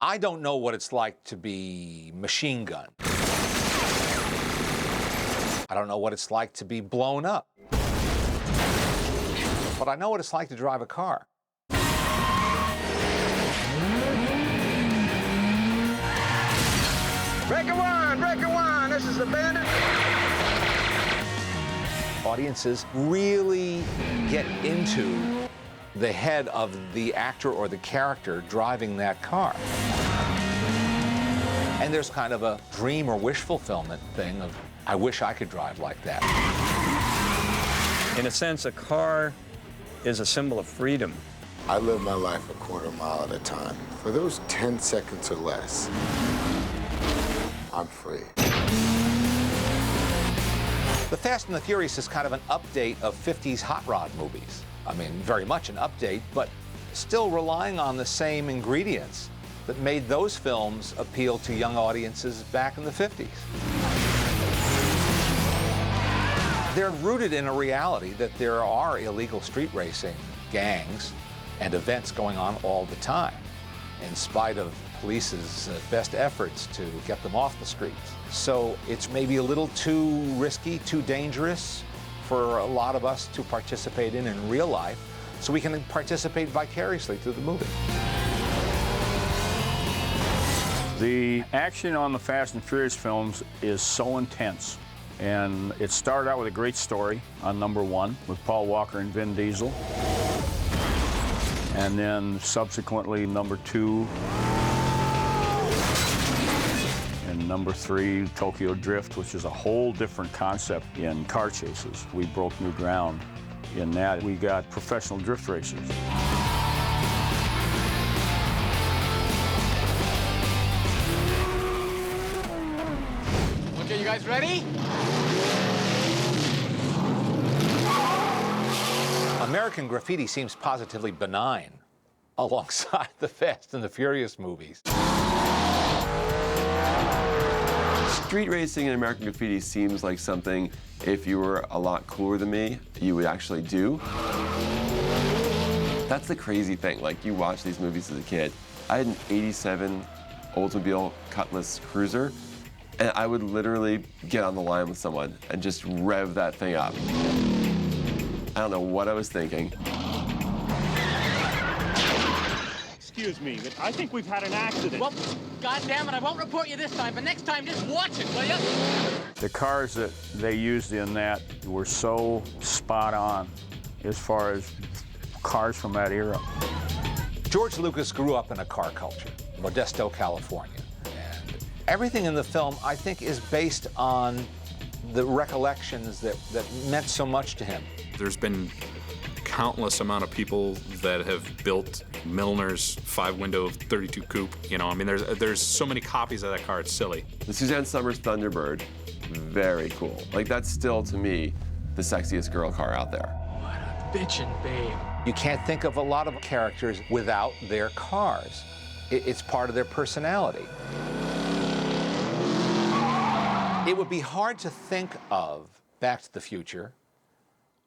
I don't know what it's like to be Machine Gun. I don't know what it's like to be blown up. But I know what it's like to drive a car. Breaker one, this is the Bandit. Audiences really get into the head of the actor or the character driving that car. And there's kind of a dream or wish fulfillment thing of, I wish I could drive like that. In a sense, a car is a symbol of freedom. I live my life a quarter mile at a time. For those 10 seconds or less, I'm free. The Fast and the Furious is kind of an update of 50s hot rod movies. I mean, very much an update, but still relying on the same ingredients that made those films appeal to young audiences back in the 50s. They're rooted in a reality that there are illegal street racing gangs and events going on all the time, in spite of police's best efforts to get them off the streets. So it's maybe a little too risky, too dangerous for a lot of us to participate in real life, so we can participate vicariously through the movie. The action on the Fast and Furious films is so intense. And it started out with a great story on #1 with Paul Walker and Vin Diesel. And then subsequently #2 and #3, Tokyo Drift, which is a whole different concept in car chases. We broke new ground in that. We got professional drift racers. Okay, you guys ready? American Graffiti seems positively benign alongside the Fast and the Furious movies. Street racing in American Graffiti seems like something, if you were a lot cooler than me, you would actually do. That's the crazy thing. Like, you watch these movies as a kid. I had an '87 Oldsmobile Cutlass Cruiser, and I would literally get on the line with someone and just rev that thing up. I don't know what I was thinking. Excuse me, but I think we've had an accident. Well, goddammit, I won't report you this time, but next time just watch it, will you? The cars that they used in that were so spot on as far as cars from that era. George Lucas grew up in a car culture, Modesto, California. And everything in the film, I think, is based on the recollections that meant so much to him. There's been countless amount of people that have built Milner's 5-window 32 coupe. You know, I mean, there's so many copies of that car, it's silly. The Suzanne Summers Thunderbird, very cool. Like, that's still, to me, the sexiest girl car out there. What a bitchin' babe. You can't think of a lot of characters without their cars. It's part of their personality. It would be hard to think of Back to the Future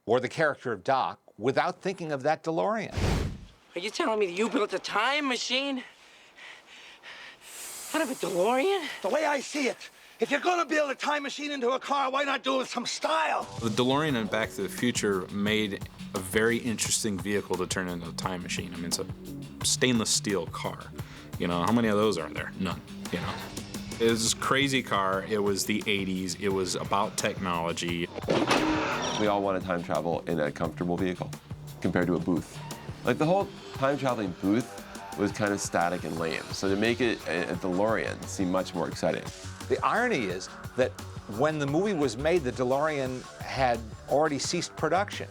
or the character of Doc without thinking of that DeLorean. Are you telling me that you built a time machine out of a DeLorean? The way I see it, if you're gonna build a time machine into a car, why not do it with some style? The DeLorean in Back to the Future made a very interesting vehicle to turn into a time machine. I mean, it's a stainless steel car. You know, how many of those are there? None, you know. It was this crazy car. It was the 80s. It was about technology. We all want to time travel in a comfortable vehicle compared to a booth. Like, the whole time traveling booth was kind of static and lame. So to make it a DeLorean seemed much more exciting. The irony is that when the movie was made, the DeLorean had already ceased production.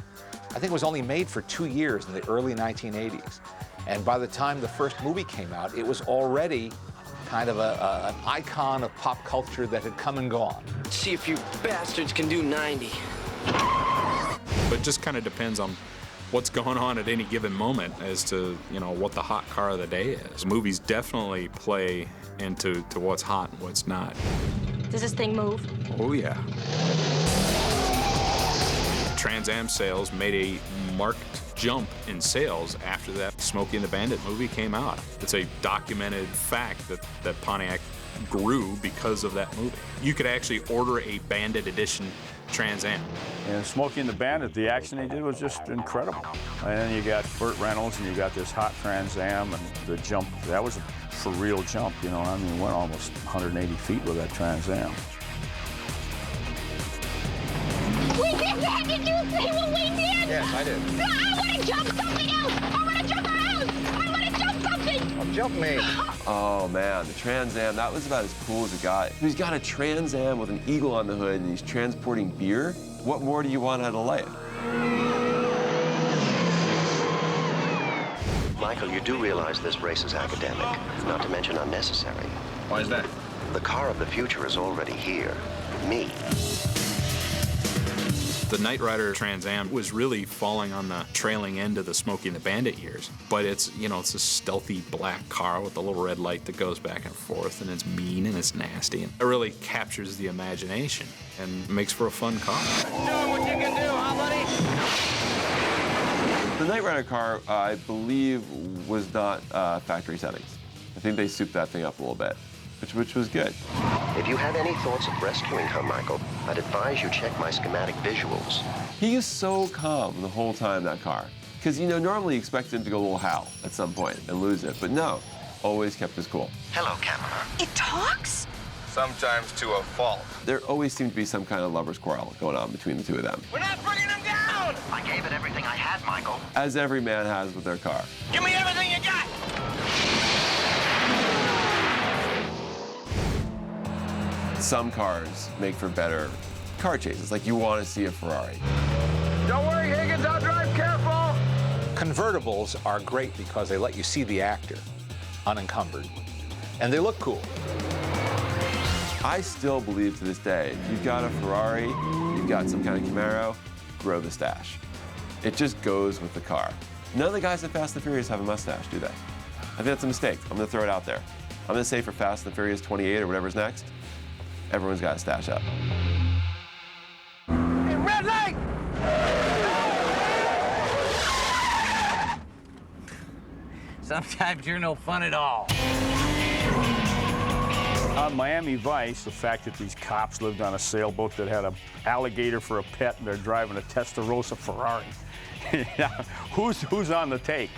I think it was only made for 2 years in the early 1980s. And by the time the first movie came out, it was already kind of an icon of pop culture that had come and gone. See if you bastards can do 90. But it just kind of depends on what's going on at any given moment as to, you know, what the hot car of the day is. Movies definitely play into what's hot and what's not. Does this thing move? Oh, yeah. Trans Am sales made a marked jump in sales after that Smokey and the Bandit movie came out. It's a documented fact that Pontiac grew because of that movie. You could actually order a Bandit edition Trans Am. And Smokey and the Bandit, the action they did was just incredible. And then you got Burt Reynolds, and you got this hot Trans Am, and the jump, that was a for real jump, you know. I mean, went almost 180 feet with that Trans Am. We did that! Did you see what we did? Yes, I did. I want to jump something else! I want to jump our house! I want to jump something! Well, jump me. Oh man, the Trans Am, that was about as cool as it got. He's got a Trans Am with an eagle on the hood and he's transporting beer. What more do you want out of life? Michael, you do realize this race is academic, not to mention unnecessary. Why is that? The car of the future is already here. Me. The Knight Rider Trans Am was really falling on the trailing end of the Smokey and the Bandit years. But it's, you know, it's a stealthy black car with a little red light that goes back and forth, and it's mean and it's nasty. And it really captures the imagination and makes for a fun car. Doing what you can do, huh, buddy? The Knight Rider car, I believe, was not factory settings. I think they souped that thing up a little bit, which was good. If you have any thoughts of rescuing her, Michael, I'd advise you check my schematic visuals. He is so calm the whole time, that car. Because, you know, normally you expect him to go a little howl at some point and lose it, but no, always kept his cool. Hello, camera. It talks? Sometimes to a fault. There always seemed to be some kind of lover's quarrel going on between the two of them. We're not bringing them down! I gave it everything I had, Michael. As every man has with their car. Give me everything you got! Some cars make for better car chases, like you want to see a Ferrari. Don't worry, Higgins, I'll drive careful. Convertibles are great because they let you see the actor unencumbered, and they look cool. I still believe to this day, if you've got a Ferrari, you've got some kind of Camaro, grow the stash. It just goes with the car. None of the guys in Fast and Furious have a mustache, do they? I think that's a mistake. I'm gonna throw it out there. I'm gonna say for Fast and Furious 28 or whatever's next, everyone's got a stash up. Hey, red light! Sometimes you're no fun at all. On Miami Vice, the fact that these cops lived on a sailboat that had an alligator for a pet and they're driving a Testarossa Ferrari. Yeah, who's on the take?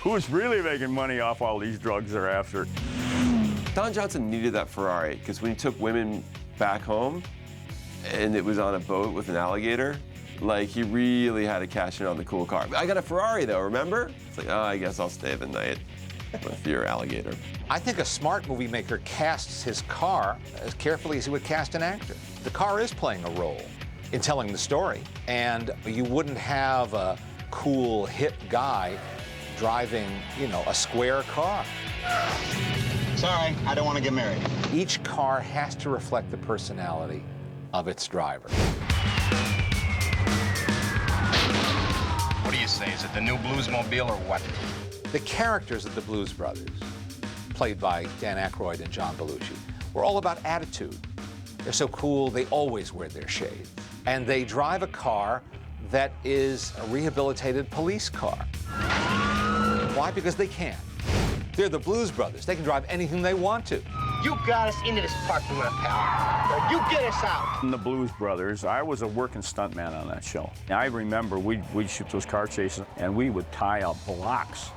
Who's really making money off all these drugs they're after? Don Johnson needed that Ferrari because when he took women back home and it was on a boat with an alligator, like he really had to cash in on the cool car. I got a Ferrari though, remember? It's like, oh, I guess I'll stay the night with your alligator. I think a smart movie maker casts his car as carefully as he would cast an actor. The car is playing a role in telling the story, and you wouldn't have a cool, hip guy driving, you know, a square car. Sorry, I don't want to get married. Each car has to reflect the personality of its driver. What do you say? Is it the new Bluesmobile or what? The characters of the Blues Brothers, played by Dan Aykroyd and John Belushi, were all about attitude. They're so cool, they always wear their shades. And they drive a car that is a rehabilitated police car. Why? Because they can. They're the Blues Brothers. They can drive anything they want to. You got us into this parking lot, pal. Now you get us out. In the Blues Brothers, I was a working stuntman on that show. I remember we'd shoot those car chases, and we would tie up blocks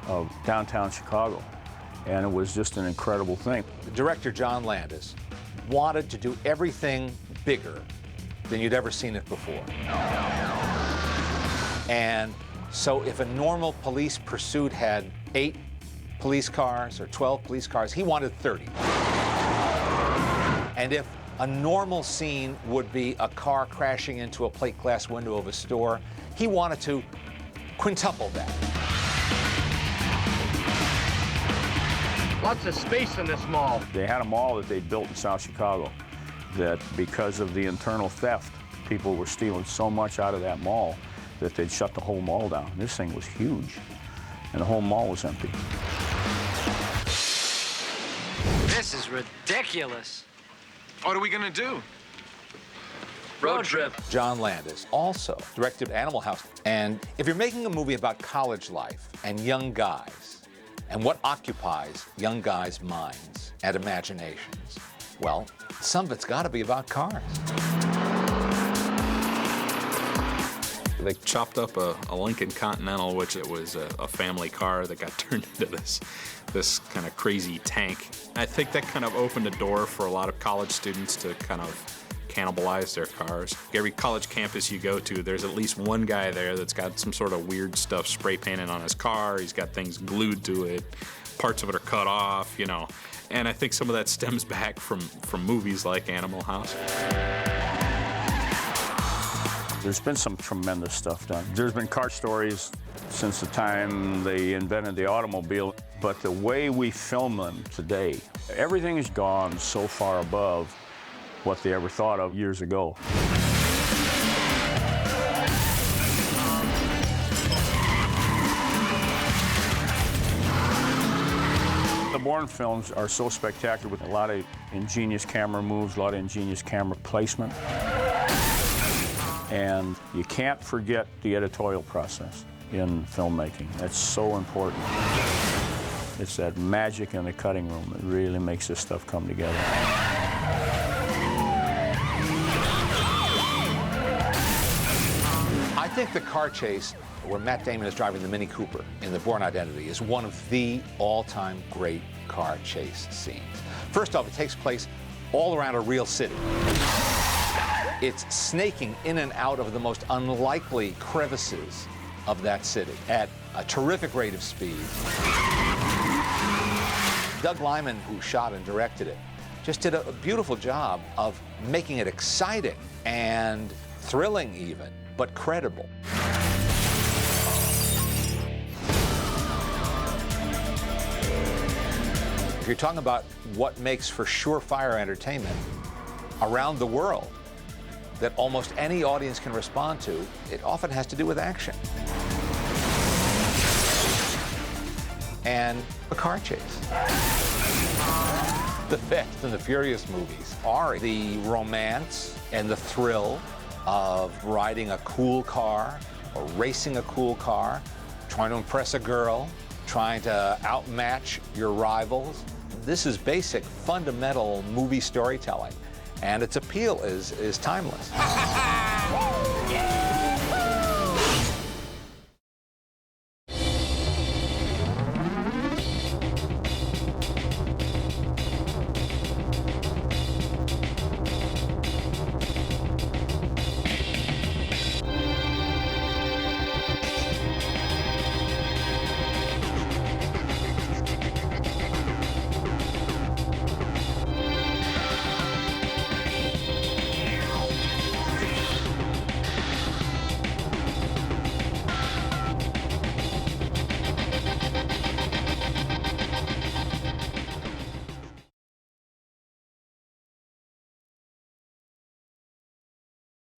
of downtown Chicago. And it was just an incredible thing. The director, John Landis, wanted to do everything bigger than you'd ever seen it before. And so if a normal police pursuit had 8 police cars or 12 police cars, he wanted 30. And if a normal scene would be a car crashing into a plate glass window of a store, he wanted to quintuple that. Lots of space in this mall. They had a mall that they built in South Chicago that because of the internal theft, people were stealing so much out of that mall that they'd shut the whole mall down. This thing was huge, and the whole mall was empty. This is ridiculous. What are we gonna do? Road trip. John Landis also directed Animal House. And if you're making a movie about college life and young guys, and what occupies young guys' minds and imaginations, well, some of it's got to be about cars. They chopped up a Lincoln Continental, which it was a family car that got turned into this kind of crazy tank. I think that kind of opened a door for a lot of college students to kind of cannibalize their cars. Every college campus you go to, there's at least one guy there that's got some sort of weird stuff spray painted on his car. He's got things glued to it. Parts of it are cut off, you know. And I think some of that stems back from movies like Animal House. There's been some tremendous stuff done. There's been car stories since the time they invented the automobile, but the way we film them today, everything has gone so far above what they ever thought of years ago. The Bourne films are so spectacular with a lot of ingenious camera moves, a lot of ingenious camera placement. And you can't forget the editorial process in filmmaking. That's so important. It's that magic in the cutting room that really makes this stuff come together. I think the car chase where Matt Damon is driving the Mini Cooper in The Bourne Identity is one of the all-time great car chase scenes. First off, it takes place all around a real city. It's snaking in and out of the most unlikely crevices of that city at a terrific rate of speed. Doug Liman, who shot and directed it, just did a beautiful job of making it exciting and thrilling even, but credible. If you're talking about what makes for surefire entertainment around the world that almost any audience can respond to, it often has to do with action. And a car chase. The Fast and the Furious movies are the romance and the thrill of riding a cool car or racing a cool car, trying to impress a girl, trying to outmatch your rivals. This is basic, fundamental movie storytelling, and its appeal is timeless.